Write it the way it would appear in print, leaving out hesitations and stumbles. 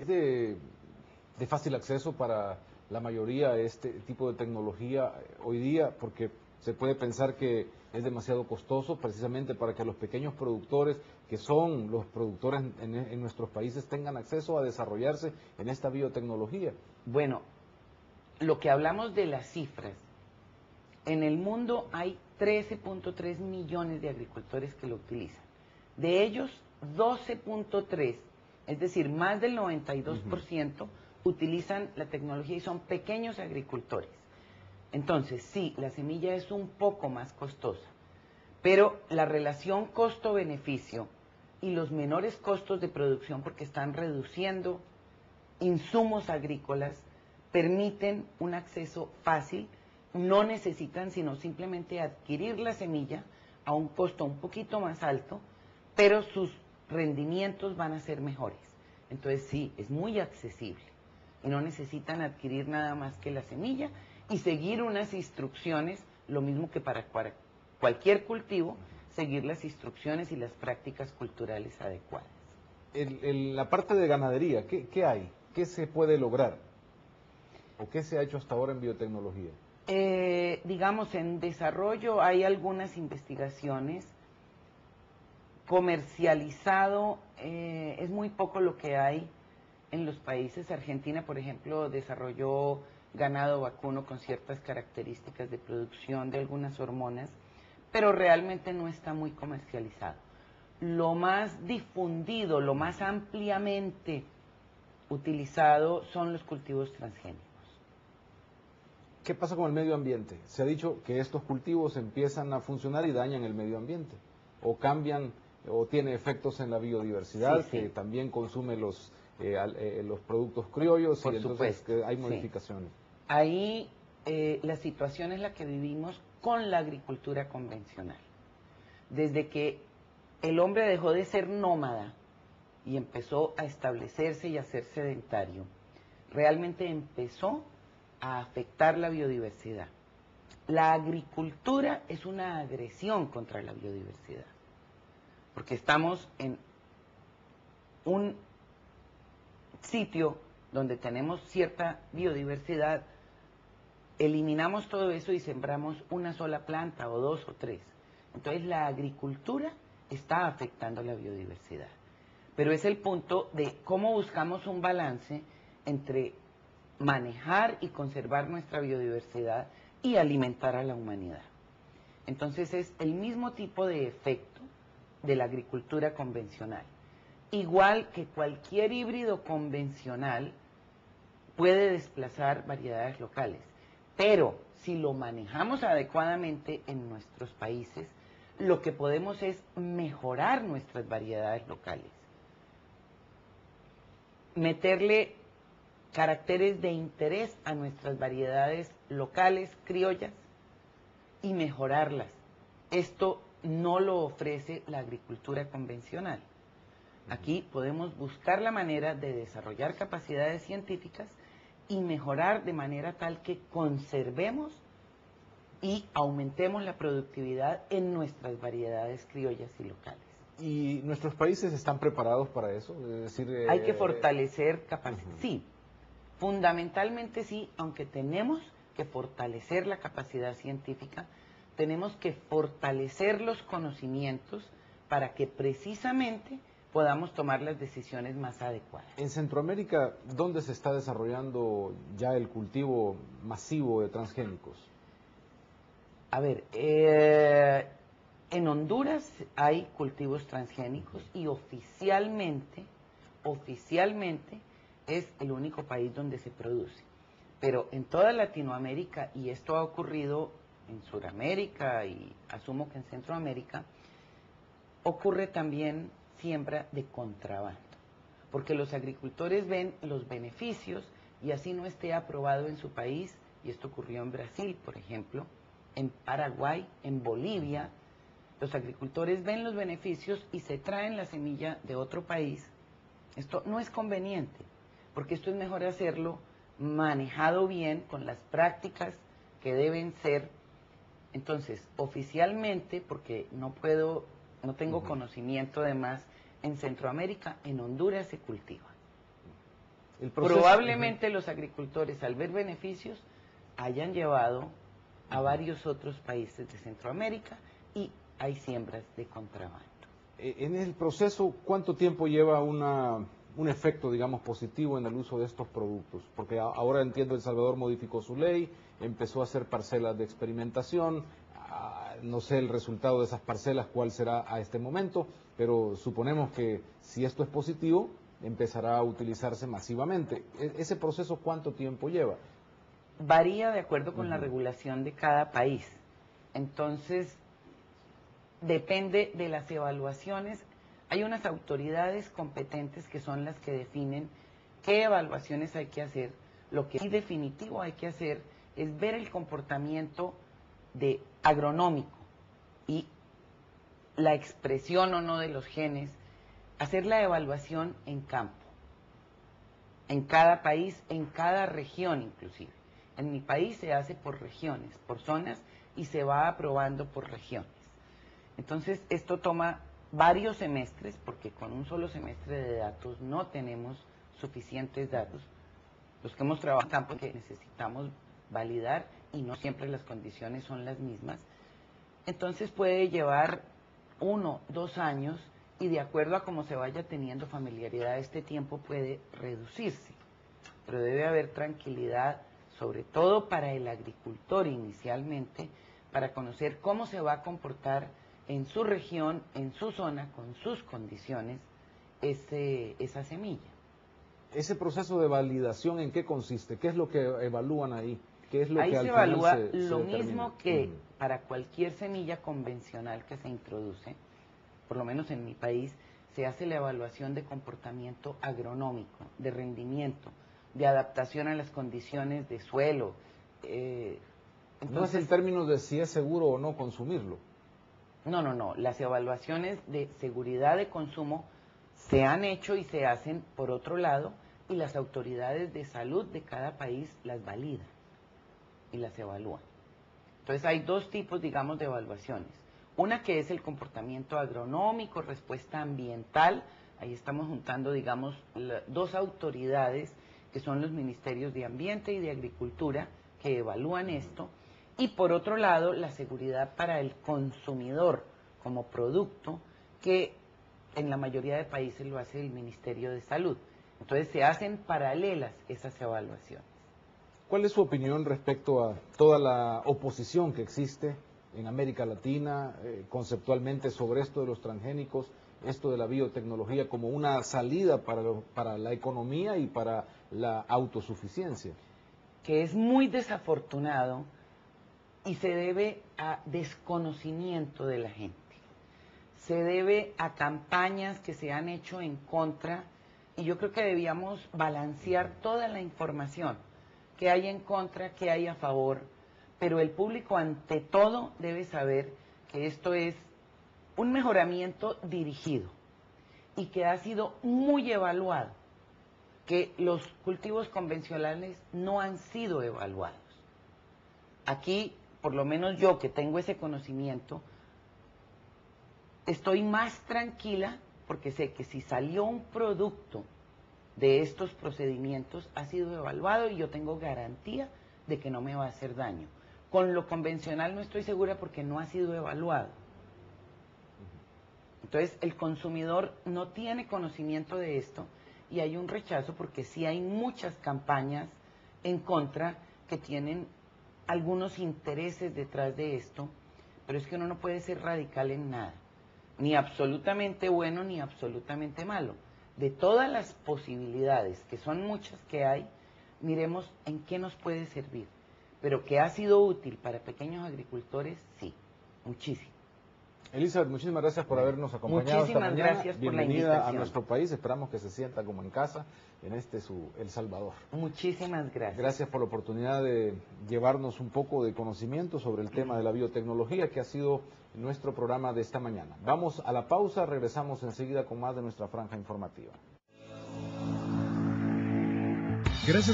¿Es de fácil acceso para la mayoría este tipo de tecnología hoy día? Porque se puede pensar que es demasiado costoso precisamente para que los pequeños productores, que son los productores en nuestros países, tengan acceso a desarrollarse en esta biotecnología. Bueno, lo que hablamos de las cifras, en el mundo hay 13.3 millones de agricultores que lo utilizan. De ellos, 12.3, es decir, más del 92%, utilizan la tecnología y son pequeños agricultores. Entonces, sí, la semilla es un poco más costosa, pero la relación costo-beneficio y los menores costos de producción, porque están reduciendo insumos agrícolas, permiten un acceso fácil. No necesitan sino simplemente adquirir la semilla a un costo un poquito más alto, pero sus rendimientos van a ser mejores. Entonces sí, es muy accesible y no necesitan adquirir nada más que la semilla y seguir unas instrucciones, lo mismo que para cualquier cultivo, seguir las instrucciones y las prácticas culturales adecuadas. En la parte de ganadería, ¿qué hay? ¿Qué se puede lograr? ¿O qué se ha hecho hasta ahora en biotecnología? Digamos, en desarrollo hay algunas investigaciones. Comercializado, es muy poco lo que hay en los países. Argentina, por ejemplo, desarrolló ganado vacuno con ciertas características de producción de algunas hormonas, pero realmente no está muy comercializado. Lo más difundido, lo más ampliamente utilizado son los cultivos transgénicos. ¿Qué pasa con el medio ambiente? Se ha dicho que estos cultivos empiezan a funcionar y dañan el medio ambiente, o cambian, o tiene efectos en la biodiversidad, Sí, que sí. también consume los productos criollos, Por y entonces supuesto, que hay sí. modificaciones. Ahí la situación es la que vivimos con la agricultura convencional. Desde que el hombre dejó de ser nómada y empezó a establecerse y a ser sedentario, realmente empezó a afectar la biodiversidad. La agricultura es una agresión contra la biodiversidad, porque estamos en un sitio donde tenemos cierta biodiversidad, eliminamos todo eso y sembramos una sola planta o dos o tres. Entonces la agricultura está afectando la biodiversidad. Pero es el punto de cómo buscamos un balance entre manejar y conservar nuestra biodiversidad y alimentar a la humanidad. Entonces es el mismo tipo de efecto de la agricultura convencional. Igual que cualquier híbrido convencional puede desplazar variedades locales, pero si lo manejamos adecuadamente en nuestros países, lo que podemos es mejorar nuestras variedades locales. Meterle caracteres de interés a nuestras variedades locales, criollas, y mejorarlas. Esto no lo ofrece la agricultura convencional. Aquí podemos buscar la manera de desarrollar capacidades científicas y mejorar de manera tal que conservemos y aumentemos la productividad en nuestras variedades criollas y locales. ¿Y nuestros países están preparados para eso? Es decir, hay que fortalecer capacidades. Sí, fundamentalmente sí, aunque tenemos que fortalecer la capacidad científica, tenemos que fortalecer los conocimientos para que precisamente podamos tomar las decisiones más adecuadas. En Centroamérica, ¿dónde se está desarrollando ya el cultivo masivo de transgénicos? A ver, en Honduras hay cultivos transgénicos y oficialmente es el único país donde se produce. Pero en toda Latinoamérica, y esto ha ocurrido en Sudamérica y asumo que en Centroamérica, ocurre también siembra de contrabando, porque los agricultores ven los beneficios y así no esté aprobado en su país, y esto ocurrió en Brasil, por ejemplo, en Paraguay, en Bolivia, los agricultores ven los beneficios y se traen la semilla de otro país. Esto no es conveniente, porque esto es mejor hacerlo manejado bien, con las prácticas que deben ser. Entonces, oficialmente, porque no tengo conocimiento de más, en Centroamérica, en Honduras se cultiva. Probablemente los agricultores, al ver beneficios, hayan llevado a varios otros países de Centroamérica y hay siembras de contrabando. En el proceso, ¿cuánto tiempo lleva un efecto, digamos, positivo en el uso de estos productos? Porque ahora entiendo El Salvador modificó su ley, empezó a hacer parcelas de experimentación, no sé el resultado de esas parcelas, cuál será a este momento, pero suponemos que si esto es positivo, empezará a utilizarse masivamente. ¿Ese proceso cuánto tiempo lleva? Varía de acuerdo con la regulación de cada país. Entonces, depende de las evaluaciones. Hay unas autoridades competentes que son las que definen qué evaluaciones hay que hacer. Lo que sí definitivo hay que hacer es ver el comportamiento agronómico y la expresión o no de los genes, hacer la evaluación en campo, en cada país, en cada región inclusive. En mi país se hace por regiones, por zonas, y se va aprobando por regiones. Entonces, esto toma varios semestres, porque con un solo semestre de datos no tenemos suficientes datos. Los que hemos trabajado en campo que necesitamos validar y no siempre las condiciones son las mismas. Entonces puede llevar 1, 2 años y de acuerdo a cómo se vaya teniendo familiaridad, este tiempo puede reducirse. Pero debe haber tranquilidad, sobre todo para el agricultor inicialmente, para conocer cómo se va a comportar en su región, en su zona, con sus condiciones, esa semilla. ¿Ese proceso de validación en qué consiste? ¿Qué es lo que evalúan ahí? ¿Qué es lo ahí que se al evalúa final lo se mismo que para cualquier semilla convencional que se introduce, por lo menos en mi país, se hace la evaluación de comportamiento agronómico, de rendimiento, de adaptación a las condiciones de suelo. Entonces, no es en términos de si es seguro o no consumirlo. No. Las evaluaciones de seguridad de consumo se han hecho y se hacen por otro lado, y las autoridades de salud de cada país las validan y las evalúan. Entonces hay dos tipos, digamos, de evaluaciones. Una que es el comportamiento agronómico, respuesta ambiental. Ahí estamos juntando, digamos, dos autoridades que son los ministerios de Ambiente y de Agricultura que evalúan esto. Y por otro lado, la seguridad para el consumidor como producto, que en la mayoría de países lo hace el Ministerio de Salud. Entonces se hacen paralelas esas evaluaciones. ¿Cuál es su opinión respecto a toda la oposición que existe en América Latina conceptualmente sobre esto de los transgénicos, esto de la biotecnología como una salida para la economía y para la autosuficiencia? Que es muy desafortunado y se debe a desconocimiento de la gente. Se debe a campañas que se han hecho en contra, y yo creo que debíamos balancear toda la información que hay en contra, que hay a favor, pero el público ante todo debe saber que esto es un mejoramiento dirigido y que ha sido muy evaluado, que los cultivos convencionales no han sido evaluados. Aquí, por lo menos yo que tengo ese conocimiento, estoy más tranquila porque sé que si salió un producto de estos procedimientos ha sido evaluado y yo tengo garantía de que no me va a hacer daño. Con lo convencional no estoy segura porque no ha sido evaluado. Entonces el consumidor no tiene conocimiento de esto y hay un rechazo porque sí hay muchas campañas en contra que tienen algunos intereses detrás de esto, pero es que uno no puede ser radical en nada, ni absolutamente bueno ni absolutamente malo. De todas las posibilidades, que son muchas que hay, miremos en qué nos puede servir. Pero que ha sido útil para pequeños agricultores, sí, muchísimo. Elizabeth, muchísimas gracias por habernos acompañado esta mañana. Gracias por Bienvenida la invitación a nuestro país, esperamos que se sienta como en casa en El Salvador. Muchísimas gracias. Gracias por la oportunidad de llevarnos un poco de conocimiento sobre el tema de la biotecnología, que ha sido nuestro programa de esta mañana. Vamos a la pausa, regresamos enseguida con más de nuestra franja informativa. Gracias.